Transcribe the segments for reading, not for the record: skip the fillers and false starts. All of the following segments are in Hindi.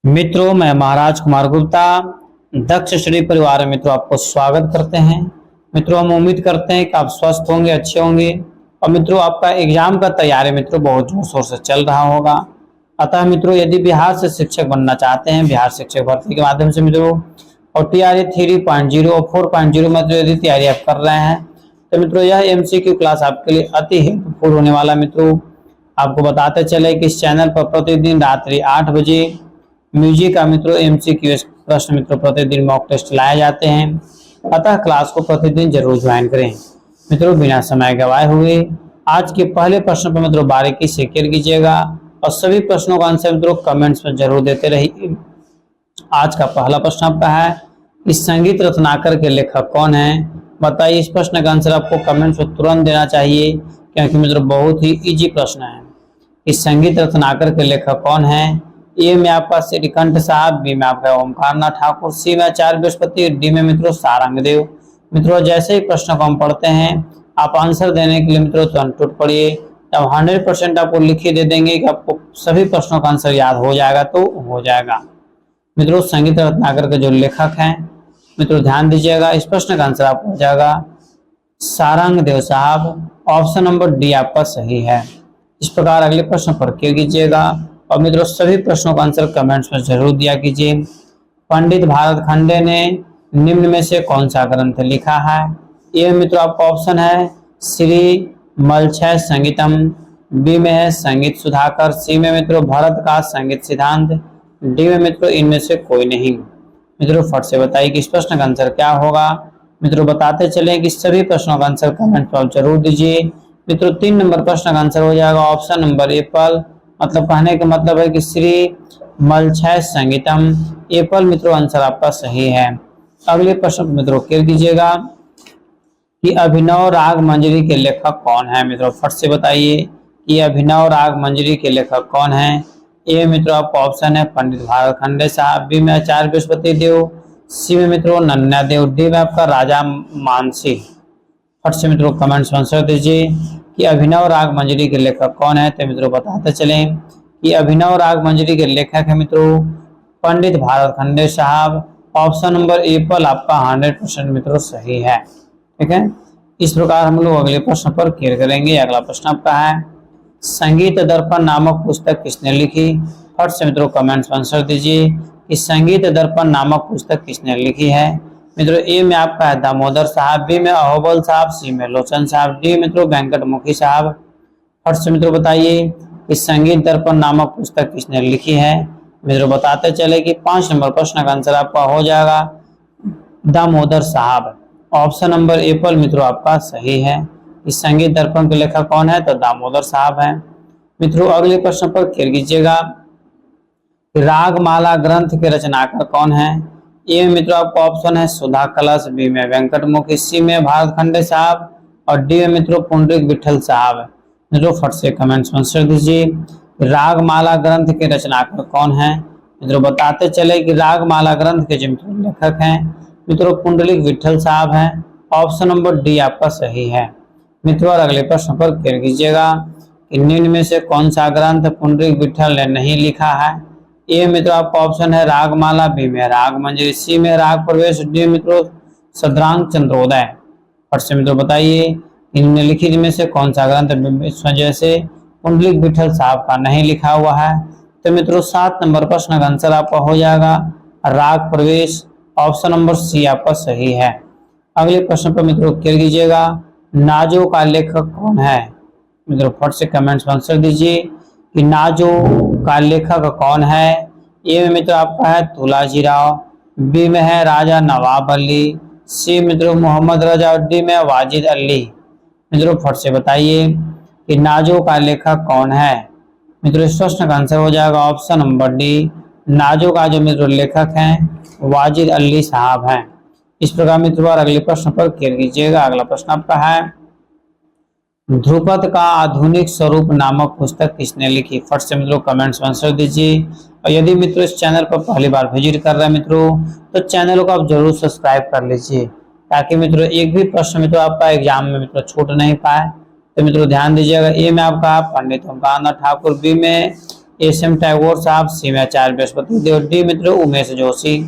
मित्रों, मैं महाराज कुमार गुप्ता दक्ष श्री परिवार में मित्रों आपको स्वागत करते हैं। मित्रों, हम उम्मीद करते हैं कि आप स्वस्थ होंगे, अच्छे होंगे और मित्रों आपका एग्जाम का तैयारी मित्रों बहुत जोर शोर से चल रहा होगा। अतः मित्रों, यदि बिहार से शिक्षक बनना चाहते हैं, बिहार शिक्षक भर्ती के माध्यम से मित्रों और TRA 3.0 और 4.0 में यदि तैयारी आप कर रहे हैं तो मित्रों यह MCQ क्लास आपके लिए अति हेल्पफुल होने वाला। मित्रों, आपको बताते चले कि इस चैनल पर प्रतिदिन रात्रि 8 बजे म्यूजिक का मित्रों MCQ प्रश्न मित्रों प्रतिदिन मॉक टेस्ट लाए जाते हैं। अतः क्लास को प्रतिदिन जरूर ज्वाइन करें। मित्रों, बिना समय गवाए हुए आज के पहले प्रश्न पर मित्रों बारीकी से केयर कीजिएगा और सभी प्रश्नों का आंसर मित्रों कमेंट्स में जरूर देते रहिए। आज का पहला प्रश्न आपका है, इस संगीत रत्नाकर के लेखक कौन है? बताइए। इस प्रश्न का आंसर आपको कमेंट्स में तुरंत देना चाहिए क्योंकि मित्रों बहुत ही इजी प्रश्न है। इस संगीत रत्नाकर के लेखक कौन है? ए में आपका श्रीकंठ साहब, बी में आपका ओमकार नाथ ठाकुर, सी में आचार्य बृहस्पति, डी में मित्रों सारंगदेव। मित्रों, जैसे ही प्रश्न को हम पढ़ते हैं आप आंसर देने के लिए मित्रों तुरंत टूट पड़िए। जब 100% आपको लिख दे देंगे कि आपको सभी प्रश्नों का आंसर याद हो जाएगा तो हो जाएगा। मित्रों, संगीत रत्नाकर के जो लेखक हैं मित्रों ध्यान दीजिएगा, इस प्रश्न का आंसर आपको हो जाएगा सारंगदेव साहब। ऑप्शन नंबर डी आपका सही है। इस प्रकार अगले प्रश्न पर क्लिक कीजिएगा और मित्रों सभी प्रश्नों का आंसर कमेंट्स में जरूर दिया कीजिए। पंडित भारत खंडे ने निम्न में से कौन सा ग्रंथ लिखा है? ये मित्रों आपका ऑप्शन है श्री मलक्षय संगीतम, बी में है संगीत सुधाकर, सी में मित्रों भरत का संगीत सिद्धांत, डी में मित्रों इनमें से कोई नहीं। मित्रों फट से बताइए कि इस प्रश्न का आंसर क्या होगा। मित्रों बताते चले कि सभी प्रश्नों का आंसर कमेंट पर जरूर दीजिए। मित्रों 3 नंबर प्रश्न का आंसर हो जाएगा ऑप्शन नंबर एप्पल। मतलब कहने का मतलब है कि श्री मलक्षय संगीतम, एप्पल मित्रों आंसर आपका सही है। अगले प्रश्न मित्रों क्लियर कीजिएगा कि अभिनव राग मंजरी के लेखक कौन है? मित्रों फट से बताइए कि अभिनव राग मंजरी के लेखक कौन है? ए मित्रों आपका ऑप्शन है पंडित भारत खंडे साहब, बी में आचार्य बृहस्पति देव, सी में मित्रों नन्या देव, डी में आपका राजा मानसी। फट से मित्रों कमेंट्स में आंसर दीजिए कि अभिनव राग मंजरी के लेखक कौन है। तो मित्रों बताते चलें कि अभिनव राग मंजरी के लेखक है मित्रों पंडित भारत खंडे साहब। ऑप्शन नंबर एप्पल आपका 100% मित्रों सही है। ठीक है, इस प्रकार हम लोग अगले प्रश्न पर क्लियर करेंगे। अगला प्रश्न आपका है, संगीत दर्पण नामक पुस्तक किसने लिखी? फट से मित्रों कमेंट्स में आंसर दीजिए कि संगीत दर्पण नामक पुस्तक किसने लिखी है। मित्रों ए में आपका है दामोदर साहब, बी में अहोबल साहब, सी में लोचन साहब, डी मित्रों वेंकटमुखी साहब। फट से मित्रों बताइए कि संगीत दर्पण नामक पुस्तक किसने लिखी है। मित्रों बताते चले कि 5 नंबर प्रश्न का आंसर आपका हो जाएगा दामोदर साहब। ऑप्शन नंबर एप्पल मित्रों आपका सही है। इस संगीत दर्पण के लेखक कौन है? तो दामोदर साहब हैं। मित्रों अगले प्रश्न पर क्लियर कीजिएगा, रागमाला ग्रंथ के रचनाकार कौन है? ए में मित्रों आपका ऑप्शन है सुधा कलश, बी में वेंकटमुखी, सी में भारत खंडे साहब और डी में मित्रों पुंडरीक विठल साहब। मित्रों फट से कमेंट्स में आंसर दीजिए, रागमाला ग्रंथ के रचनाकार कौन है? मित्रों बताते चले कि रागमाला ग्रंथ के जो मित्रों लेखक हैं मित्रों पुंडरीक विठल साहब हैं। ऑप्शन नंबर डी आपका सही है। मित्रों अगले प्रश्न पर क्लियर कीजिएगा कि निम्न में से कौन सा ग्रंथ पुंडरीक विठल ने नहीं लिखा है। ए मित्रों आपका ऑप्शन है रागमाला, बी में राग मंजरी, सी में राग प्रवेश, डी मित्रों सद्रांग चंद्रोदय। फट से मित्रों बताइए निम्नलिखित में से कौन सा ग्रंथ इस वजह से पुंडरीक विठल साहब का नहीं लिखा हुआ है। तो मित्रों 7 नंबर प्रश्न का आंसर आपका हो जाएगा राग प्रवेश। ऑप्शन नंबर सी आपका सही है। अगले प्रश्न पर मित्रों क्लियर कीजिएगा, नाजो का लेखक कौन है? मित्रों फट से कमेंट्स में आंसर दीजिए कि नाजो का लेखक कौन है। ए में मित्रों आपका है तुलाजी राव, बी में है राजा नवाब अली, सी मित्रों मोहम्मद रजा और डी में वाजिद अली। मित्रों फट से बताइए कि नाजो का लेखक कौन है। मित्रों इस प्रश्न का आंसर हो जाएगा ऑप्शन नंबर डी, नाजो का जो मित्रों लेखक हैं वाजिद अली साहब हैं। इस प्रकार मित्रों अगले प्रश्न पर क्लियर कीजिएगा। अगला प्रश्न आपका है, ध्रुपद का आधुनिक स्वरूप नामक पुस्तक किसने लिखी? फट से मित्रों कमेंट्स में आंसर दीजिए। और यदि मित्रों इस चैनल पर पहली बार विजिट कर रहे हैं मित्रों तो चैनल को आप जरूर सब्सक्राइब कर लीजिए ताकि मित्रों एक भी प्रश्न मित्रों आपका एग्जाम में मित्रों छूट नहीं पाए। तो मित्रों ध्यान दीजिएगा, ए में आपका पंडित ओमकार नाथ ठाकुर, बी में एस.एम. टैगोर साहब, सी में आचार्य बृहस्पति देव, डी मित्रों उमेश जोशी।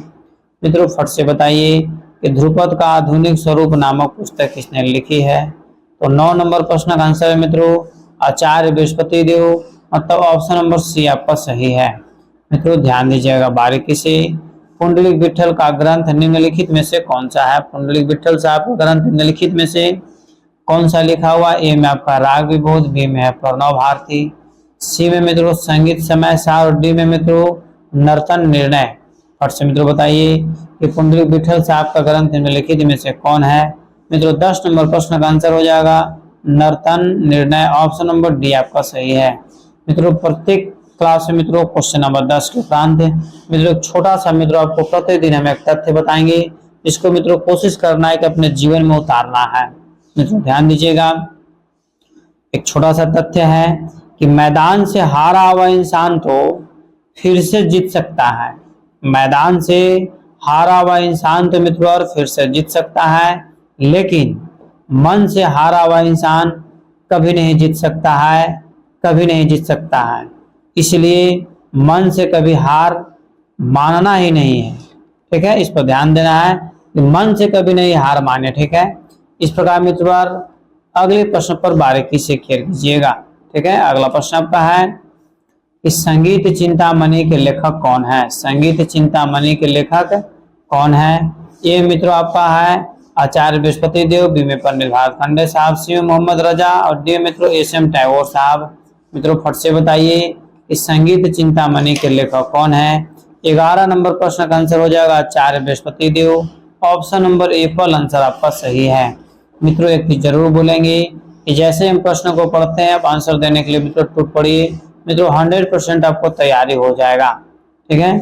मित्रों फट से बताइए कि ध्रुपद का आधुनिक स्वरूप नामक पुस्तक किसने लिखी है? तो 9 नंबर प्रश्न का आंसर है मित्रों आचार्य बृहस्पति देव, मतलब ऑप्शन नंबर सी आपका सही है। मित्रों ध्यान दीजिएगा बारीकी से। पुंडलिक विठल का ग्रंथ निम्नलिखित में से कौन सा है? पुंडलिक विठल साहब का ग्रंथ निम्नलिखित में से कौन सा लिखा हुआ? ए में आपका राग विबोध, बी में है प्रणव भारती, सी में मित्रों संगीत समय सार और डी में मित्रों नर्तन निर्णय। फट से मित्रों बताइए कि पुंडलिक विठल साहब का ग्रंथ निम्नलिखित में से कौन है? मित्रों 10 नंबर प्रश्न का आंसर हो जाएगा नर्तन निर्णय, ऑप्शन नंबर डी आपका सही है। मित्रों प्रत्येक क्लास में मित्रों क्वेश्चन नंबर 10 के उपरांत मित्रों छोटा सा मित्रों आपको प्रतिदिन हम एक तथ्य बताएंगे, जिसको मित्रों कोशिश करना है कि अपने जीवन में उतारना है। मित्रों ध्यान दीजिएगा, एक छोटा सा तथ्य है कि मैदान से हारा हुआ इंसान तो फिर से जीत सकता है। मैदान से हारा हुआ इंसान तो मित्रों और फिर से जीत सकता है, लेकिन मन से हारा हुआ इंसान कभी नहीं जीत सकता है, कभी नहीं जीत सकता है। इसलिए मन से कभी हार मानना ही नहीं है, ठीक है। इस पर ध्यान देना है कि मन से कभी नहीं हार माने, ठीक है। इस प्रकार मित्रों अगले प्रश्न पर बारीकी से खेल कीजिएगा, ठीक है। अगला प्रश्न आपका है कि संगीत चिंतामणि के लेखक कौन है? संगीत चिंतामणि के लेखक कौन है? ये मित्रों आपका है आचार्य बृहस्पति देव, बी में पंडित भारखंडे साहब, सी में मोहम्मद रजा और डी मित्रों एस.एम. टैगोर साहब। मित्रों फट से बताइए कि संगीत चिंतामणि के लेखक कौन है? 11 नंबर प्रश्न का आंसर हो जाएगा आचार्य बृहस्पति देव, ऑप्शन नंबर ए पर आंसर आपका सही है। मित्रों एक चीज जरूर बोलेंगे कि जैसे हम प्रश्न को पढ़ते हैं आप आंसर देने के लिए मित्रों टूट पड़िए। मित्रों 100% आपको तैयारी हो जाएगा, ठीक है।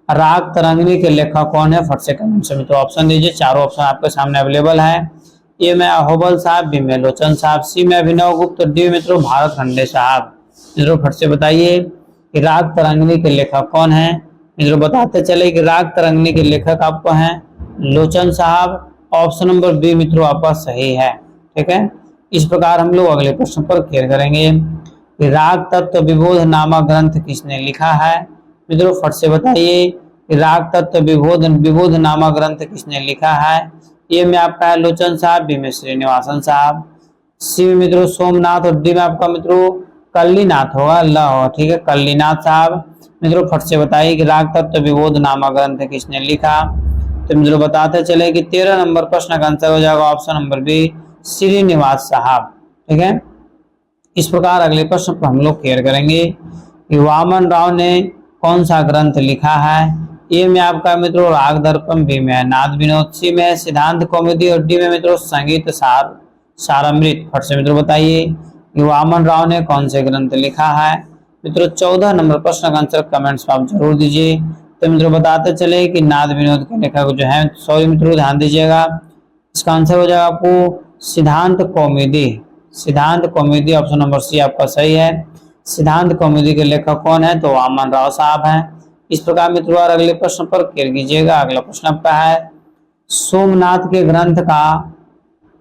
राग तरंगिणी के लेखक कौन है? फट से कमेंट से मित्रों ऑप्शन दीजिए, चारों ऑप्शन आपके सामने अवेलेबल है। ए में अहोबल साहब, बी में लोचन साहब, सी में अभिनव गुप्त, डी मित्रों भारत खंडे साहब। मित्रों फट से बताइए कि राग तरंगिणी के लेखक कौन है? मित्रों बताते चले कि राग तरंगिणी के लेखक आपको हैं लोचन साहब, ऑप्शन नंबर बी मित्रों आपका सही है, ठीक है। इस प्रकार हम लोग अगले प्रश्न पर खेल करेंगे कि राग तत्व विबोध नामक ग्रंथ किसने लिखा है? मित्रों फट से बताइए कि राग तत्व विबोध नामक ग्रंथ किसने लिखा है? ए में आपका है लोचन साहब, बी में श्रीनिवासन साहब, सी में मित्रों सोमनाथ और डी में आपका मित्रों कल्लीनाथ होगा, ल होगा, ठीक है, कल्लीनाथ साहब। मित्रों फट से बताइए कि राग तत्व विबोध नामक ग्रंथ किसने लिखा? तो मित्रों बताते चले कि 13 नंबर प्रश्न का आंसर हो जाएगा ऑप्शन नंबर बी श्रीनिवास साहब, ठीक है। इस प्रकार अगले प्रश्न पर हम लोग क्लियर करेंगे कि वामन राव ने कौन सा ग्रंथ लिखा है? ए में आपका मित्रों राग दर्पण, बी में नाद विनोद, सी में सिद्धांत कौमुदी और डी में मित्रों संगीत सारामृत। फट से मित्रों बताइए कि वामन राव ने कौन से ग्रंथ लिखा है? मित्रों 14 नंबर प्रश्न का आंसर कमेंट्स में आप जरूर दीजिए। तो मित्रों बताते चले कि नाद विनोद के लेखक जो है, सॉरी मित्रों ध्यान दीजिएगा, इसका आंसर हो जाएगा आपको सिद्धांत कौमुदी। सिद्धांत कौमुदी ऑप्शन नंबर सी आपका सही है। सिद्धांत कौमुदी के लेखक कौन है? तो वामन राव साहब हैं। इस प्रकार मित्रों अगले प्रश्न पर क्लियर कीजिएगा। अगला प्रश्न आपका है सोमनाथ के ग्रंथ का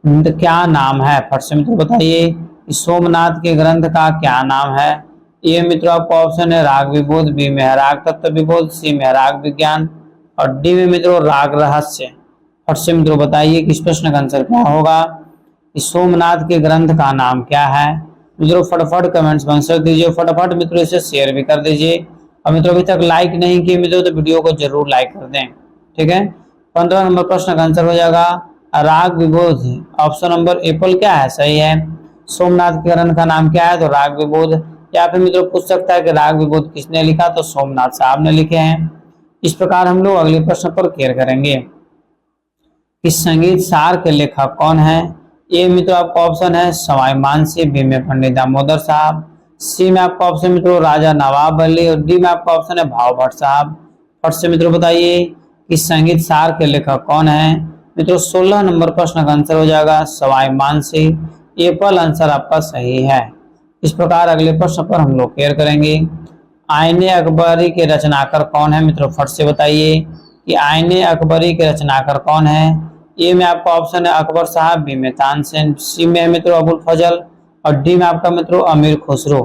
क्या नाम है? फट से मित्रों बताइए सोमनाथ के ग्रंथ का क्या नाम है? ये मित्रों आपका ऑप्शन है राग विबोध, बी में राग तत्व विबोध, सी में राग विज्ञान और डी में मित्रों राग रहस्य। फट से मित्रों बताइए कि इस प्रश्न का आंसर क्या होगा? सोमनाथ के ग्रंथ का नाम क्या है? मित्रों फटाफट कमेंट्स में आंसर दीजिए, फटाफट मित्रों इसे शेयर भी कर दीजिए और मित्रों अभी तक लाइक नहीं किए मित्रों तो वीडियो को जरूर लाइक कर दें, ठीक है। 15 नंबर प्रश्न का आंसर हो जाएगा राग विबोध, ऑप्शन नंबर एप्पल क्या है? सही है। सोमनाथ के ग्रंथ का नाम क्या है? तो राग विबोध। या फिर मित्रों पूछ सकता है कि राग विबोध किसने लिखा? तो सोमनाथ साहब ने लिखे हैं। इस प्रकार हम लोग अगले प्रश्न पर क्लियर करेंगे कि संगीत सार के लेखक कौन है? ए मित्रों आपका ऑप्शन है सवाई मानसिंह, बी में पंडित दामोदर साहब, सी में आपका ऑप्शन मित्रों राजा नवाब अली और डी में आपका ऑप्शन है भाव भट्ट साहब। फट से मित्रों बताइए कि संगीत सार के लेखक कौन है? मित्रों 16 नंबर प्रश्न का आंसर हो जाएगा सवाई मानसिंह, ए पर आंसर आपका सही है। इस प्रकार अगले प्रश्न पर हम लोग क्लियर करेंगे आईने अकबरी के रचनाकार कौन है? मित्रों फट से बताइए कि आईने अकबरी के रचनाकार कौन है? ए में आपका ऑप्शन है अकबर साहब, बी में तानसेन, सी में मित्रों अबुल फजल और डी में आपका मित्रों अमीर खुसरो।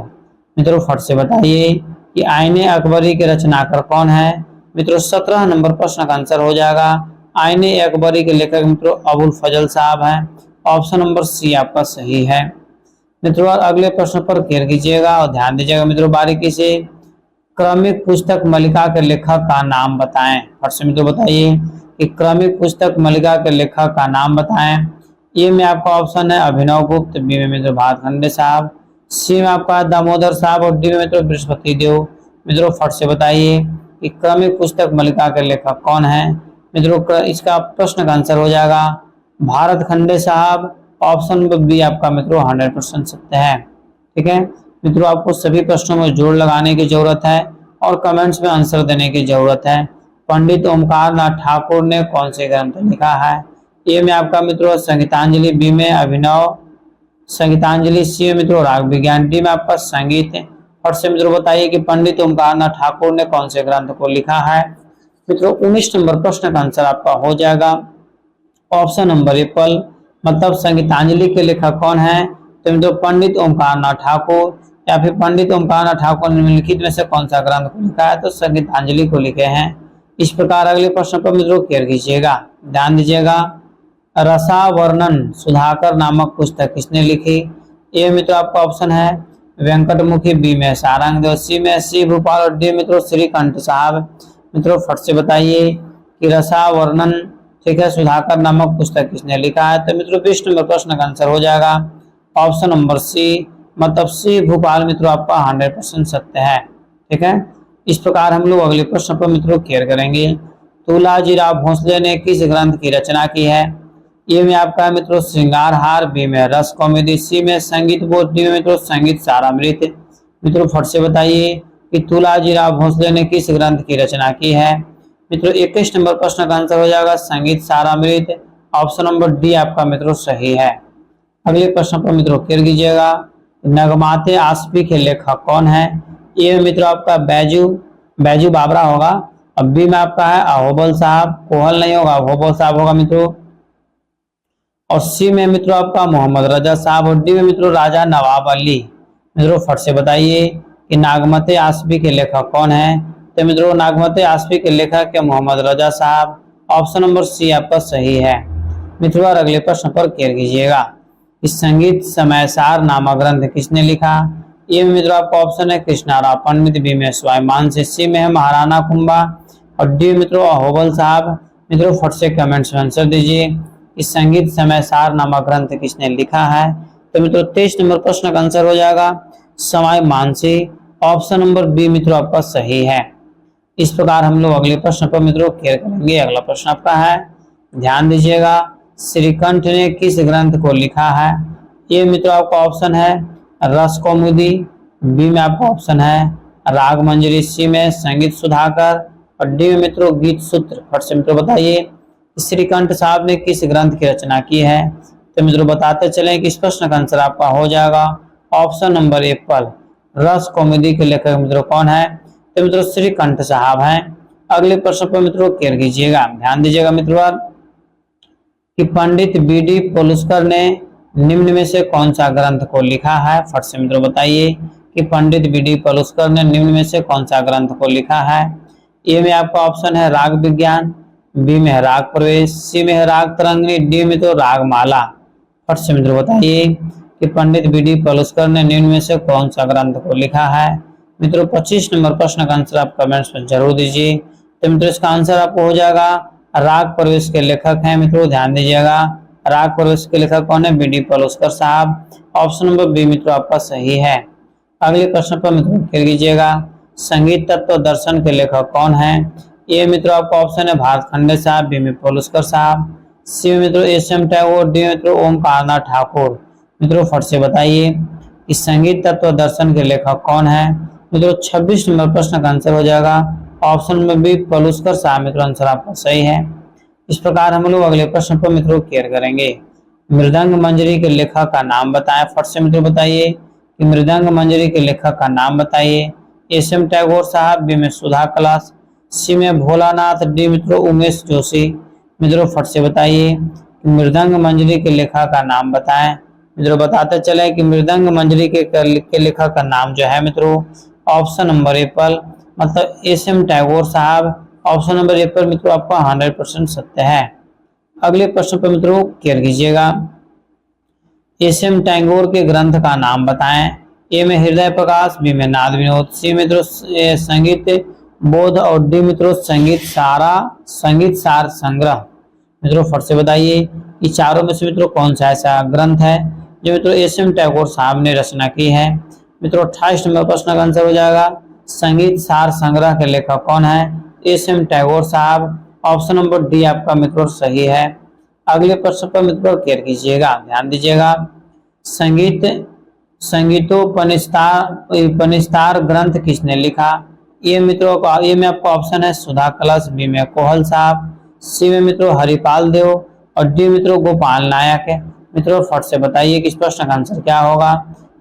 मित्रों फट से बताइए कि आईने अकबरी के रचनाकार कौन है। मित्रों 17 नंबर प्रश्न का आंसर हो जाएगा आईने अकबरी के लेखक मित्रों अबुल फजल साहब हैं। ऑप्शन नंबर सी आपका सही है। मित्रों अगले प्रश्न पर केयर कीजिएगा और ध्यान दीजिएगा मित्रों बारीकी से। क्रमिक पुस्तक मालिका के लेखक का नाम बताएं। फट से मित्रों बताइए कि क्रमिक पुस्तक मालिका के लेखक का नाम बताएं। ए में आपका ऑप्शन है अभिनव गुप्त, बी में मित्रों भातखंडे साहब, सी में आपका दामोदर साहब और डी में मित्रों बृहस्पति देव। मित्रों फट से बताइए कि क्रमिक पुस्तक मालिका के लेखक कौन है। मित्रों इसका प्रश्न का आंसर हो जाएगा भातखंडे साहब। ऑप्शन नंबर बी आपका मित्रों 100% सत्य है। ठीक है मित्रों, आपको सभी प्रश्नों में जोड़ लगाने की जरूरत है और कमेंट्स में आंसर देने की जरूरत है। पंडित ओमकार नाथ ठाकुर ने कौन से ग्रंथ लिखा है। ए में आपका मित्रों संगीतांजलि, बी में अभिनव संगीतांजलि, सी में मित्रों राग विज्ञान, डी में आपका संगीत। और से मित्रों बताइए कि पंडित ओमकार नाथ ठाकुर ने कौन से ग्रंथ को लिखा है। मित्रों 19 नंबर प्रश्न का आंसर आपका हो जाएगा ऑप्शन नंबर एप्पल, मतलब संगीतांजलि के लेखक कौन है। तो मित्रों पंडित ओमकार नाथ ठाकुर, या फिर पंडित ओमकार नाथ ठाकुर ने निम्नलिखित में से कौन सा ग्रंथ को लिखा है। तो संगीतांजलि को लिखे हैं। इस प्रकार अगले प्रश्न पर मित्रों केयर कीजिएगा, ध्यान दीजिएगा। रसावर्णन सुधाकर नामक पुस्तक किसने लिखी। ए मित्रों आपका ऑप्शन है वेंकटमुखी, बी में सारंगदेव, सी में सी भूपाल और डी मित्रों श्रीकंठ साहब। मित्रों फट से बताइए कि रसावर्णन ठीक है सुधाकर नामक पुस्तक किसने लिखा है। तो मित्रों 20 नंबर प्रश्न का आंसर हो जाएगा ऑप्शन नंबर सी, मतलब सी भूपाल मित्रों आपका 100% सत्य है। ठीक है, इस प्रकार हम लोग अगले प्रश्न पर मित्रों केयर करेंगे। तुलाजीराव भोसले ने किस ग्रंथ की रचना की है। ए में आपका मित्रों श्रृंगार हार, बी में रस कॉमेडी, सी में संगीत बोध, डी में मित्रों संगीत सारामृत। मित्रों फट से बताइए कि तुलाजीराव भोसले ने किस ग्रंथ की रचना की है। मित्रों 21 नंबर प्रश्न का आंसर हो जाएगा संगीत सारामृत। ऑप्शन नंबर डी आपका मित्रों सही है। अगले प्रश्न पर मित्रों केयर कीजिएगा। नगमाते आसफी के लेखक कौन है। ए में मित्रों आपका बैजू बाबरा होगा, और बी में आपका है अहोबल साहब, कोहल नहीं होगा, अहोबल साहब होगा मित्रों, और सी में मित्रों आपका मोहम्मद रजा साहब और डी में मित्रों राजा नवाब अली। मित्रों फट से बताइए कि नागमते आसफी के लेखक कौन है। तो मित्रों नागमते आसफी के लेखक है मोहम्मद रजा साहब। ऑप्शन नंबर सी आपका सही है। मित्रों अगले प्रश्न पर केयर कीजिएगा। इस संगीत समयसार नामक ग्रंथ किसने लिखा। ए में मित्रों आपका ऑप्शन है कृष्णाराव पंडित, बी में स्वाभिमान से, सी में है महाराणा कुंभा और डी मित्रों अहोबल साहब। मित्रों फट से कमेंट्स में आंसर दीजिए इस संगीत समयसार नामक ग्रंथ किसने लिखा है। तो मित्रों 23 नंबर प्रश्न का आंसर हो जाएगा स्वाभिमान से। ऑप्शन नंबर बी मित्रों आपका सही है। इस प्रकार हम लोग अगले प्रश्न पर मित्रों केयर करेंगे। अगला प्रश्न आपका है, ध्यान दीजिएगा। श्रीकंठ ने किस ग्रंथ को लिखा है। ये मित्रों आपका ऑप्शन है रस कौमुदी, बी में आपका ऑप्शन है राग मंजरी, सी में संगीत सुधाकर और डी में मित्रों गीत सूत्र। फट से मित्रों बताइए श्रीकंठ साहब ने किस ग्रंथ की रचना की है। तो मित्रों बताते चलें कि इस प्रश्न का आंसर आपका हो जाएगा ऑप्शन नंबर एप्पल, रस कॉमेडी के लेखक मित्रों कौन है। तो मित्रों श्रीकंठ साहब हैं। अगले प्रश्न पर मित्रों केयर कीजिएगा, ध्यान दीजिएगा मित्रों कि पंडित बी.डी. पलुस्कर ने निम्न में से कौन सा ग्रंथ को लिखा है। फट से मित्रों बताइए कि पंडित बी.डी. पलुस्कर ने निम्न में से कौन सा ग्रंथ को लिखा है। ए में आपका ऑप्शन है राग विज्ञान, बी में है राग प्रवेश, सी में है राग तरंगिणी, डी में तो राग माला। फट से मित्रों बताइए कि पंडित बी.डी. पलुस्कर ने निम्न में से कौन सा ग्रंथ को लिखा है। मित्रों 25 नंबर प्रश्न का आंसर आप कमेंट्स में जरूर दीजिए। तो मित्रों इसका आंसर आपको हो जाएगा राग प्रवेश के लेखक हैं। मित्रों ध्यान दीजिएगा राग प्रवेश के लेखक कौन है, बी.डी. पलुस्कर साहब। ऑप्शन नंबर बी मित्रों आपका सही है। अगले प्रश्न पर मित्रों केयर कीजिएगा। संगीत तत्व दर्शन के लेखक कौन है। ए मित्रों आपका ऑप्शन है भातखंडे साहब, बी में पलुस्कर साहब, सी में मित्रों एस.एम. टैगोर, डी मित्रों ओमकार नाथ ठाकुर। मित्रों फट से बताइए कि संगीत तत्व दर्शन के लेखक कौन है। मित्रों 26 नंबर प्रश्न का आंसर हो जाएगा ऑप्शन में बी पलुस्कर साहब। मित्रों आंसर आपका सही है। इस प्रकार हम लोग अगले प्रश्न पर मित्रों केयर करेंगे। मृदंग मंजरी के लेखक का नाम बताएं। फट से मित्रों बताइए कि मृदंग मंजरी के लेखक का नाम बताइए। एस.एम. टैगोर साहब, बी में सुधा कलाश, सी में भोलानाथ, डी मित्रों उमेश जोशी। मित्रों फट से बताइए कि मृदंग मंजरी के लेखक का नाम बताएं। मित्रों बताते चले कि मृदंग मंजरी के लेखक का नाम जो है मित्रों ऑप्शन नंबर एप्पल, मतलब एस.एम. टैगोर साहब। ऑप्शन नंबर ए पर मित्रों आपका 100% सत्य है। अगले प्रश्न पर मित्रों केयर कीजिएगा। एस.एम. टैगोर के ग्रंथ का नाम बताएं। ए में हृदय प्रकाश, बी में नाद विनोद, सी मित्रों संगीत बोध और डी मित्रों संगीत सार संग्रह। मित्रों फट से बताइए कि चारों में से मित्रों कौन सा ऐसा ग्रंथ है जो मित्रों एस.एम. टैगोर साहब ने रचना की है। मित्रों 28 नंबर प्रश्न का आंसर हो जाएगा संगीत सार संग्रह के लेखक कौन है? एस.एम. टैगोर साहब। ऑप्शन नंबर डी आपका मित्रों सही है। अगले प्रश्न पर मित्रों केयर कीजिएगा, ध्यान दीजिएगा। संगीतोपनिषद ग्रंथ किसने लिखा? ये मित्रों का ये में आपका ऑप्शन है सुधा कलश, बी में कोहल साहब, सी में मित्रों हरिपाल देव और डी मित्रों गोपाल नायक है। मित्रों फट से बताइए कि इस प्रश्न का आंसर क्या होगा।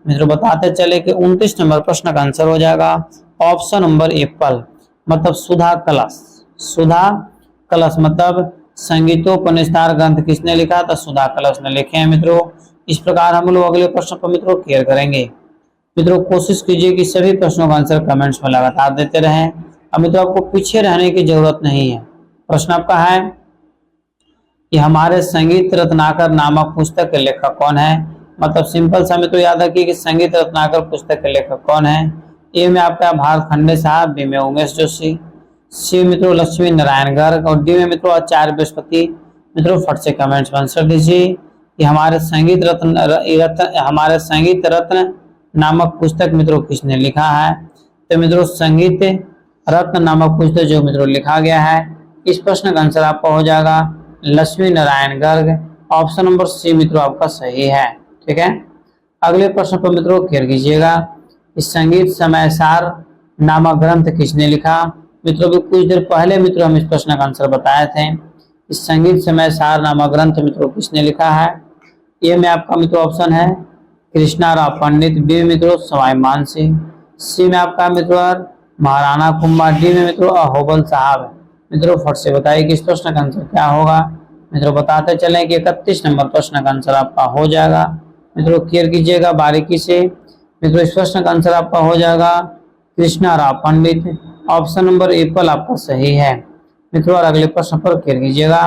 मित्रों बताते चले कि 29 नंबर प्रश्न का आंसर हो जाएगा ऑप्शन नंबर एप्पल, मतलब सुधा कलश मतलब संगीतोपनिषद ग्रंथ किसने लिखा? तो सुधा कलश ने लिखे हैं। मित्रों इस प्रकार हम लोग अगले प्रश्न पर मित्रों क्लियर करेंगे। मित्रों कोशिश कीजिए कि सभी प्रश्नों का आंसर कमेंट्स में लगातार देते रहें। अब मित्रों आपको पीछे रहने की जरूरत नहीं है। प्रश्न आपका है कि हमारे संगीत रत्नाकर नामक पुस्तक के लेखक कौन है? मतलब सिंपल सा मित्रों याद रखिए कि संगीत रत्नाकर पुस्तक के लेखक कौन है। ए में आपका भारत खंडे साहब, बी में उमेश जोशी, सी मित्रों लक्ष्मी नारायण गर्ग और डी में मित्रों आचार्य बृहस्पति। मित्रों फट से कमेंट्स में आंसर दीजिए कि हमारे संगीत रत्न नामक पुस्तक मित्रों किसने लिखा है। तो मित्रों संगीत रत्न नामक पुस्तक जो मित्रों लिखा गया है, इस प्रश्न का आंसर आपका हो जाएगा Lakshmi Narayan Garg. Option number C मित्रों आपका सही है। ठीक है, अगले प्रश्न पर मित्रों क्लियर कीजिएगा। इस संगीत समय सार नामक ग्रंथ किसने लिखा? मित्रों भी कुछ देर पहले मित्रों हम इस प्रश्न का आंसर बताए थे। इस संगीत समय सार नामक ग्रंथ मित्रों किसने लिखा है? ये में आपका मित्रों ऑप्शन है कृष्णा राव पंडित, बी मित्रों सवाई मानसिंह, सी में आपका मित्रों महाराणा कुमार, डी में मित्रों अहोबल साहब। मित्रों फट से बताइए कि इस प्रश्न का आंसर क्या होगा। मित्रों बताते चलें कि 31 नंबर प्रश्न का आंसर आपका हो जाएगा। मित्रों क्लियर कीजिएगा बारीकी से। मित्रों इस प्रश्न का आंसर आपका हो जाएगा कृष्णा राव पंडित। ऑप्शन नंबर एप्पल आपका सही है। मित्रों और अगले प्रश्न पर क्लियर कीजिएगा।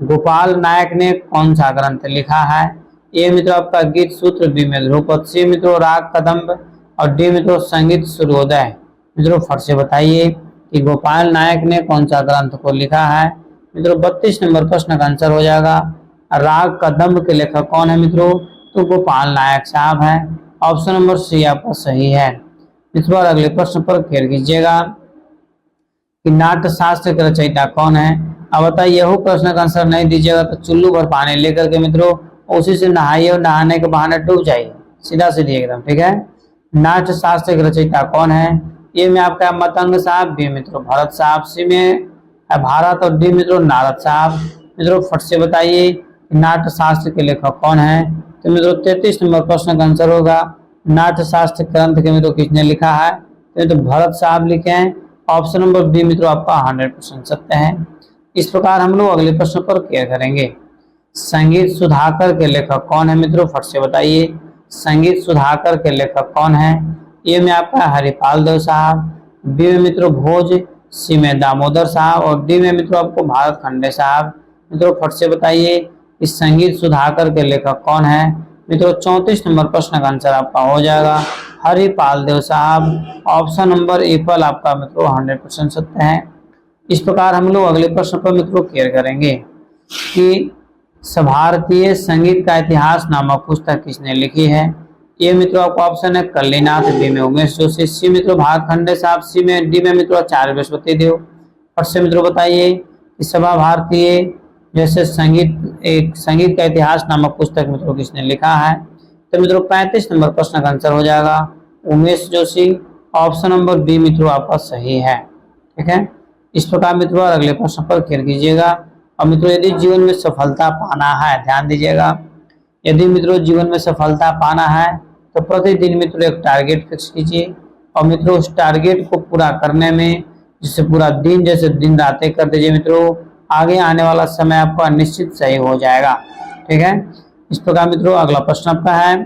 गोपाल नायक ने कौन सा ग्रंथ लिखा है? ए मित्रों आपका गीत सूत्र, बी में ध्रुपद, सी मित्रों राग कदम्ब और डी मित्रों संगीत सूर्योदय। मित्रों फट से बताइए कि गोपाल नायक ने कौन सा ग्रंथ को लिखा है। मित्रों 32 नंबर प्रश्न का आंसर हो जाएगा राग कदम्ब के लेखक कौन है मित्रों? तो गोपाल नायक साहब है। ऑप्शन नंबर सी आपका सही है। मित्रों अगले प्रश्न पर क्लियर कीजिएगा कि नाट्य शास्त्र के रचयिता कौन है। अब बताइए यह प्रश्न का आंसर नहीं दीजिएगा तो चुल्लू भर पानी लेकर के मित्रों उसी से नहाइए और नहाने के बहाने डूब जाइए, सीधा सीधी एकदम। ठीक है, नाट्य शास्त्र के रचयिता कौन है? ये में आपका मतंग साहब, बी मित्रों भरत साहब, सी में भारत और डी मित्रों नारद साहब। मित्रों फट से बताइए नाट्य शास्त्र के लेखक कौन है। तो मित्रों 33 नंबर प्रश्न का आंसर होगा नाट्य शास्त्र ग्रंथ के मित्रों किसने लिखा है। तो भरत साहब लिखे हैं। ऑप्शन नंबर बी मित्रों आपका 100% सत्य है। इस प्रकार हम लोग अगले प्रश्न पर क्लियर करेंगे। संगीत सुधाकर के लेखक कौन है मित्रों? फट से बताइए संगीत सुधाकर के लेखक कौन है। ए में आपका हरिपाल देव साहब, बी में मित्रों भोज, सी में दामोदर साहब और डी में मित्रों आपको भारत खंडे साहब। मित्रों फट से बताइए इस संगीत सुधाकर के लेखक कौन है। मित्रों 34 नंबर प्रश्न का आंसर आपका हो जाएगा हरिपाल देव साहब। ऑप्शन नंबर एप्पल आपका मित्रों 100% सत्य है। इस प्रकार हम लोग अगले प्रश्न पर मित्रों क्लियर करेंगे कि भारतीय संगीत का इतिहास नामक पुस्तक किसने लिखी है। ये मित्रों आपको ऑप्शन है कल्लीनाथ, बी में उमेश जोशी, सी मित्रों भारत खंडे साहब, सी में डी में मित्रों आचार्य बृहस्पति देव। फट से मित्रों बताइए कि सभा भारतीय जैसे संगीत का इतिहास नामक पुस्तक मित्रों किसने लिखा है। तो मित्रों 35 नंबर प्रश्न का आंसर हो जाएगा Umesh Joshi. Option number B मित्रों आपका सही है। ठीक है, इस प्रकार मित्रों अगले प्रश्न पर क्लियर कीजिएगा। और मित्रों यदि जीवन में सफलता पाना है, ध्यान दीजिएगा, यदि मित्रों जीवन में सफलता पाना है तो प्रतिदिन मित्रों एक टारगेट फिक्स कीजिए और मित्रों उस टारगेट को पूरा करने में जिससे पूरा दिन जैसे दिन रातें कर दीजिए मित्रों, आगे आने वाला समय आपका निश्चित सही हो जाएगा। ठीक है, इस प्रकार मित्रों अगला प्रश्न आपका है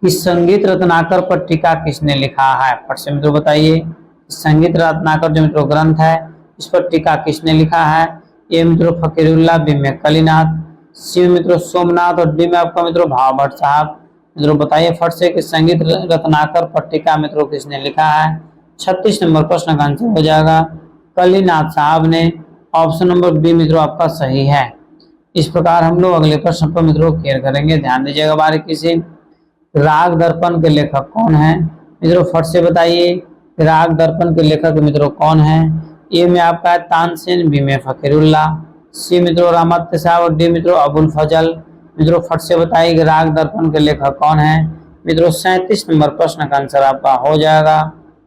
कि संगीत रत्नाकर पर टीका किसने लिखा है। फट से मित्रों बताइए, संगीत रत्नाकर जो मित्रों ग्रंथ है इस पर टीका किसने लिखा है। ए मित्रों फकीरुल्लाह, बी में कलीनाथ, सी में मित्रों सोमनाथ और डी में आपका मित्रों भाव भट्ट साहब। मित्रों बताइए फट से कि संगीत रत्नाकर पर टीका मित्रों किसने लिखा है। 36 नंबर प्रश्न का आंसर हो जाएगा कलीनाथ साहब ने। ऑप्शन नंबर बी मित्रों आपका सही है। इस प्रकार हम लोग अगले प्रश्न पर मित्रों क्लियर करेंगे, ध्यान दीजिएगा बारीकी से। राग दर्पण के लेखक कौन है मित्रों, फट से बताइए राग दर्पण के लेखक मित्रों कौन है। ए में आपका है तानसेन, बी में फकीरुल्लाह, सी मित्रों रामत्य साहब और डी मित्रों अबुल फजल। मित्रों फट से बताइए कि राग दर्पण के लेखक कौन है। मित्रों 37 नंबर प्रश्न का आंसर आपका हो जाएगा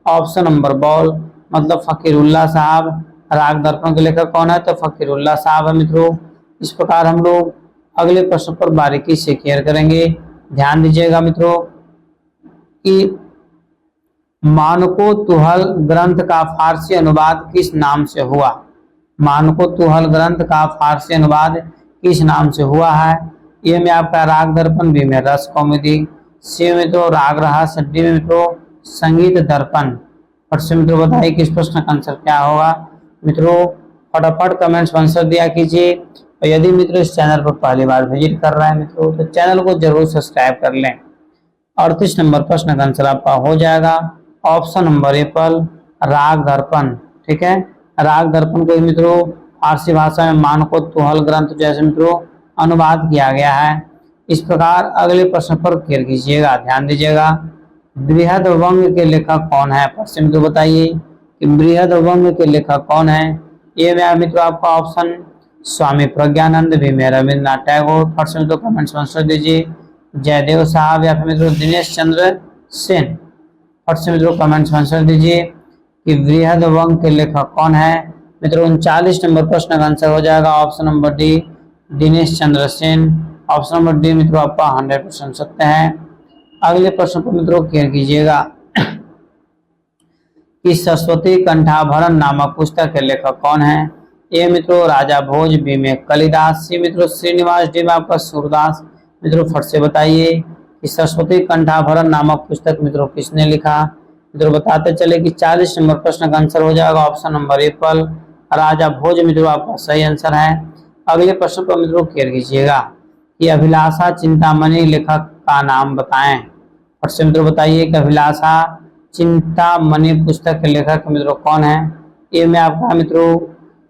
ऑप्शन नंबर बॉल, मतलब फकीरुल्लाह साहब। राग दर्पण के लेखक कौन है, तो फकीरुल्लाह साहब है मित्रों। इस प्रकार हम लोग अगले प्रश्न पर बारीकी से क्लियर करेंगे, ध्यान दीजिएगा मित्रों कि मानको तुहल ग्रंथ का फारसी अनुवाद किस नाम से हुआ। मानको तुहल ग्रंथ का फारसी अनुवाद किस नाम से हुआ है। ए में आपका राग दर्पण, बी में रस कौमुदी, सी में तो राग रहस्य, डी में तो संगीत दर्पण। फट से मित्रों बताइए कि इस प्रश्न का आंसर क्या होगा। मित्रों फटाफट कमेंट्स आंसर दिया कीजिए, और यदि मित्रों इस चैनल पर पहली बार विजिट कर रहे हैं मित्रों तो चैनल को जरूर सब्सक्राइब कर लें। 38 नंबर प्रश्न का आंसर आपका हो जाएगा ऑप्शन नंबर एप्पल, राग दर्पण। ठीक है, राग दर्पण को मित्रों फारसी भाषा में मानको तुहल ग्रंथ जैसे मित्रों अनुवाद किया गया है। इस प्रकार अगले प्रश्न पर क्लियर कीजिएगा, ध्यान दीजिएगा। बृहद वंग के लेखक कौन है। प्रश्न मित्रों बताइए कि बृहद वंग के लेखक कौन है। ये में मित्रों आपका ऑप्शन स्वामी प्रज्ञानंद, भी में रविन्द्रनाथ टैगोर। फट से मित्रों कमेंट्स आंसर दीजिए जयदेव साहब या फिर मित्रों दिनेश चंद्र सेन। फट से मित्रों कमेंट्स आंसर दीजिए कि बृहद वंग के लेखक कौन है। मित्रों 39 नंबर प्रश्न का आंसर हो जाएगा option number D, Dinesh Chandra Sen. Option number D मित्रों आपका 100% सत्य है। अगले प्रश्न पर मित्रों क्लियर कीजिएगा कि सरस्वती कंठाभरण नामक पुस्तक के लेखक कौन है। ए मित्रों राजा भोज, बी में कालिदास, सी मित्रों श्रीनिवास, डी में आपका सूरदास। मित्रों फट से बताइए कि सरस्वती कंठाभरण नामक पुस्तक मित्रों किसने लिखा। मित्रों बताते चले कि 40 नंबर प्रश्न का आंसर हो जाएगा ऑप्शन नंबर एप्पल, राजा भोज मित्रों आपका सही आंसर है। अगले प्रश्न पर मित्रों क्लियर कीजिएगा कि अभिलाषा चिंतामणि लेखक का नाम बताएं। फट से मित्रों बताइए कि अभिलाषा चिंतामणि पुस्तक के लेखक मित्रों कौन है। ए में आपका मित्रों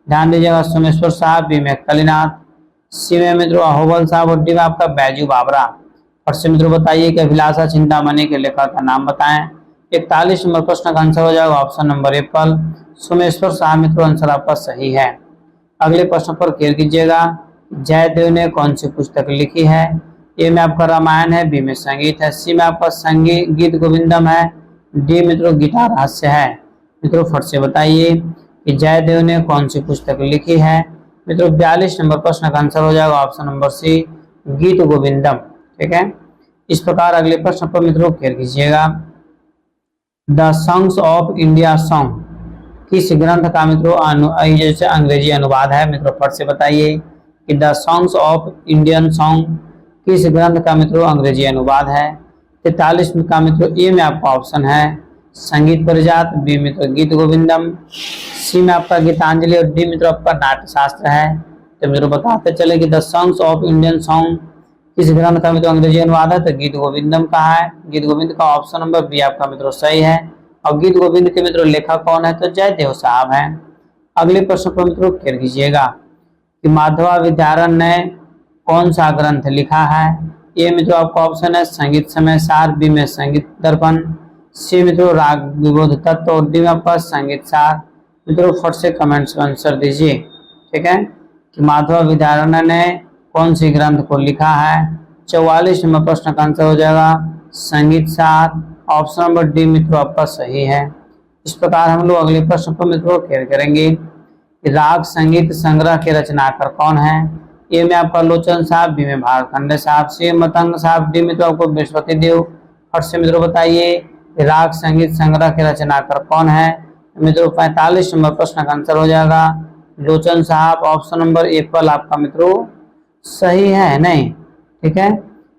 ध्यान दीजिएगा सोमेश्वर साहब, बी में कलीनाथ, सी में मित्रों अहोबल साहब और डी में आपका बैजू बाबरा। फट से मित्रों बताइए कि अभिलाषा चिंतामणि के लेखक का नाम बताएं। 41 नंबर प्रश्न का आंसर हो जाएगा ऑप्शन नंबर एप्पल, सोमेश्वर साहब मित्रों आंसर आपका सही है। अगले प्रश्न पर क्लियर कीजिएगा जयदेव ने कौन सी पुस्तक लिखी है। ए में आपका रामायण है, बी में संगीत है, सी में आपका संगीत गीत गोविंदम है, डी मित्रों गीता रहस्य है। मित्रों फट से बताइए कि जयदेव ने कौन सी पुस्तक लिखी है। मित्रों 42 नंबर प्रश्न का आंसर हो जाएगा ऑप्शन नंबर सी, गीत गोविंदम। ठीक है, इस प्रकार अगले प्रश्न पर मित्रों क्लियर कीजिएगा the songs of India song किस ग्रंथ का मित्रों जैसे अंग्रेजी अनुवाद है। मित्रों फट से बताइए कि the songs of Indian song किस ग्रंथ का मित्रों अंग्रेजी अनुवाद है। 43 का मित्रों ए में आपका ऑप्शन है संगीत परिजात, बी मित्रों गीत गोविंदम, सी में आपका गीतांजलि और डी मित्रों आपका नाट्य शास्त्र है। तो मित्रों बताते चले कि the songs of Indian song किस ग्रंथ का मित्रों अंग्रेजी अनुवाद है, तो गीत गोविंदम का है। गीत गोविंद का ऑप्शन नंबर बी आपका मित्रों सही है। और गीत गोविंद के मित्रों लेखक कौन है, तो जयदेव साहब हैं। अगले प्रश्न पर मित्रों क्लियर कीजिएगा कि माधवा विद्यारण ने कौन सा ग्रंथ लिखा है। ए मित्रों आपका ऑप्शन है संगीत समय सार, बी में संगीत दर्पण, सी मित्रों राग विबोध तत्व और डी में आपका संगीत सार। मित्रों फट से कमेंट्स में आंसर दीजिए। ठीक है, कि माधवा विद्यारण ने कौन सी ग्रंथ को लिखा है। 44 नंबर प्रश्न का आंसर हो जाएगा संगीत सार। ऑप्शन नंबर डी मित्रों आपका सही है। इस प्रकार हम लोग अगले प्रश्न पर मित्रों क्लियर करेंगे कि राग संगीत संग्रह के रचनाकार कौन है। ए में आपका लोचन साहब, बी में भारखंडे साहब, सी मतंग साहब, डी मित्रों आपको बृहस्पति देव। फट से मित्रों बताइए राग संगीत संग्रह के रचनाकार कौन है। मित्रों 45 नंबर प्रश्न का आंसर हो जाएगा लोचन साहब। ऑप्शन नंबर एप्पल आपका मित्रों सही है नहीं। ठीक है,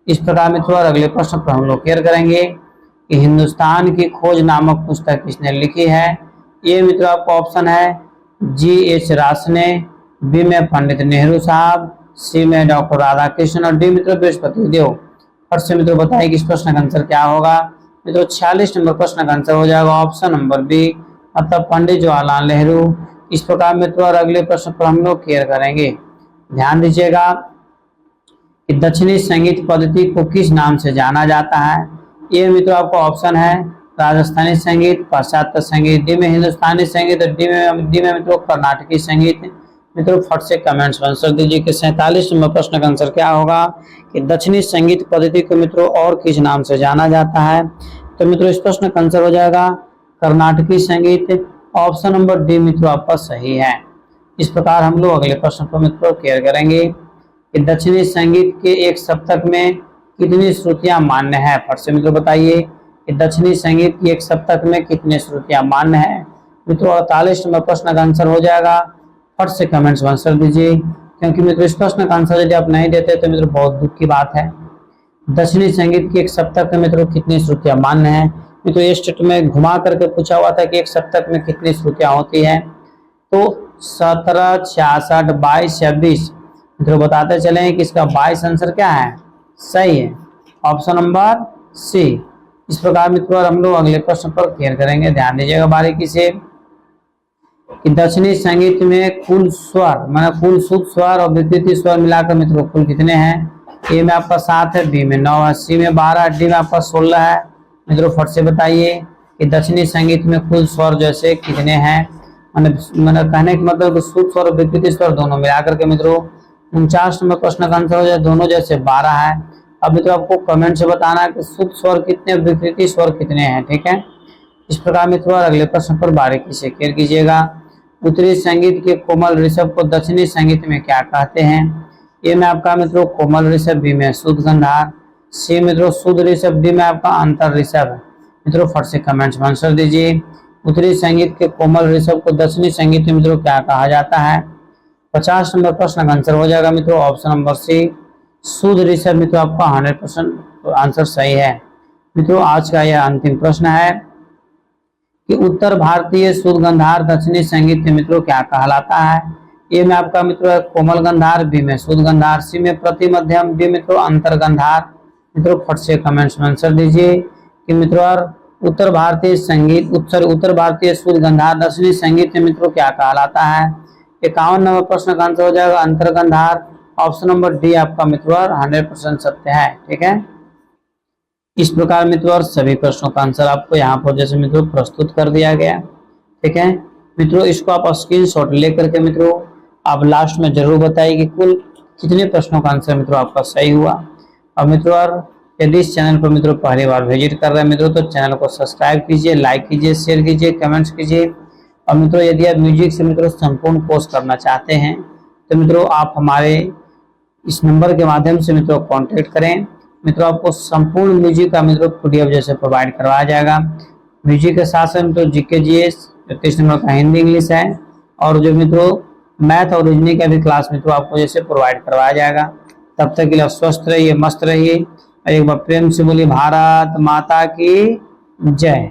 इस प्रकार मित्रों अगले प्रश्न पर हम लोग क्लियर करेंगे कि हिंदुस्तान की खोज नामक पुस्तक किसने लिखी है। ये मित्रों आपका ऑप्शन है G.H. रास ने, बी में पंडित नेहरू साहब, सी में डॉक्टर राधाकृष्णन और डी मित्रों बृहस्पति देव। फट से मित्रों बताइए कि इस प्रश्न का आंसर क्या होगा। मित्रों 46 नंबर प्रश्न का आंसर हो जाएगा ऑप्शन नंबर बी, मतलब पंडित जवाहरलाल नेहरू। इस प्रकार मित्रों और अगले प्रश्न पर हम लोग क्लियर करेंगे। ध्यान दीजिएगा कि दक्षिणी संगीत पद्धति को किस नाम से जाना जाता है। ये मित्रों आपको ऑप्शन है राजस्थानी संगीत, पाश्चात्य संगीत, डी में हिंदुस्तानी संगीत और डी में मित्रों कर्नाटकी संगीत। मित्रों फट से कमेंट्स में आंसर दीजिए कि 47 नंबर प्रश्न का आंसर क्या होगा कि दक्षिणी संगीत पद्धति को मित्रों और किस नाम से जाना जाता है। तो मित्रों इस प्रश्न का आंसर हो जाएगा कर्नाटकी संगीत। ऑप्शन नंबर डी मित्रों आपका सही है। इस प्रकार हम लोग अगले प्रश्न को मित्रों क्लियर करेंगे कि दक्षिणी संगीत के एक सप्तक में कितनी श्रुतियां मान्य है। फट से मित्रों बताइए कि दक्षिणी संगीत की एक सप्तक में कितनी श्रुतियां मान्य है। मित्रों 48 नंबर प्रश्न का आंसर हो जाएगा। फट से कमेंट्स में आंसर दीजिए, क्योंकि मित्रों इस प्रश्न का आंसर यदि आप नहीं देते तो मित्रों बहुत दुख की बात है। दक्षिणी संगीत की एक सप्तक में मित्रों कितनी श्रुतियां मान्य है। मित्रों ये स्टेट में घुमा करके पूछा हुआ था कि एक सप्तक में कितनी श्रुतियां होती है। तो 17, 66, 22 या 20। मित्रों बताते चले कि इसका 22 आंसर क्या है, सही है, ऑप्शन नंबर सी। इस प्रकार मित्रों हम लोग अगले प्रश्न पर क्लियर करेंगे। ध्यान दीजिएगा बारीकी से कि दक्षिणी संगीत में कुल स्वर माना कुल शुद्ध स्वर और विकृति स्वर मिलाकर मित्रों कुल कितने हैं। ए में आपका 7 है, बी में 9 है, सी में 12, डी में आपका 16 है। मित्रों फट से बताइए कि दक्षिणी संगीत में कुल स्वर जैसे कितने हैं। मैंने कहने का मतलब शुद्ध स्वर और विकृति स्वर दोनों मिलाकर के मित्रों 49 नंबर प्रश्न का आंसर हो जाए दोनों जैसे 12 है। अब मित्रों आपको कमेंट से बताना है कि शुद्ध स्वर कितने, विकृति स्वर कितने हैं, ठीक है। इस प्रकार मित्रों अगले प्रश्न पर बारीकी से क्लियर कीजिएगा। उत्तरी संगीत के कोमल ऋषभ को दक्षिणी संगीत में क्या कहते हैं। ए में आपका मित्रों कोमल ऋषभ, बी में शुद्ध गंधार, सी मित्रों शुद्ध ऋषभ, डी में आपका अंतर ऋषभ। मित्रों फट से कमेंट्स में आंसर दीजिए। उत्तरी संगीत के कोमल ऋषभ को दक्षिणी संगीत में मित्रों क्या कहा जाता है। 50 नंबर प्रश्न का आंसर हो जाएगा मित्रों ऑप्शन नंबर सी, शुद्ध ऋषभ। मित्रों आपका 100% आंसर सही है। मित्रों आज का यह अंतिम प्रश्न है कि उत्तर भारतीय शुद्ध गंधार दक्षिणी संगीत में मित्रों क्या कहलाता है। ए में आपका मित्रों कोमल गंधार, बी में शुद्ध गंधार, सी में प्रति मध्यम, डी मित्रों अंतर गंधार। मित्रों फट से कमेंट्स में आंसर दीजिए कि मित्रों उत्तर भारतीय शुद्ध गंधार दक्षिणी संगीत में मित्रों क्या कहलाता है। 51 नंबर प्रश्न का आंसर हो जाएगा अंतर गंधार। ऑप्शन नंबर डी आपका मित्रों 100% सत्य है, ठीक है। इस प्रकार मित्रों सभी प्रश्नों का आंसर आपको यहाँ पर जैसे मित्रों प्रस्तुत कर दिया गया, ठीक है। मित्रों इसको आप स्क्रीनशॉट लेकर के मित्रों आप लास्ट में जरूर बताइए कि कुल कितने प्रश्नों का आंसर मित्रों आपका सही हुआ। और मित्रों यदि इस चैनल पर मित्रों पहली बार विजिट कर रहे हैं मित्रों तो चैनल को सब्सक्राइब कीजिए, लाइक कीजिए, शेयर कीजिए, कमेंट्स कीजिए। और मित्रों यदि आप म्यूजिक से मित्रों संपूर्ण कोर्स करना चाहते हैं तो मित्रों आप हमारे इस नंबर के माध्यम से मित्रों कांटेक्ट करें। मित्रों आपको संपूर्ण म्यूजिक का मित्रों PDF जैसे प्रोवाइड करवाया जाएगा। म्यूजिक के साथ साथ मित्रों GK GS 30 नंबर का हिंदी इंग्लिश है, और जो मित्रों मैथ और रीजनिंग का भी क्लास मित्रों आपको जैसे प्रोवाइड करवाया जाएगा। तब तक के लिए स्वस्थ रहिए, मस्त रहिए। एक बार प्रेम से बोलिए भारत माता की जय।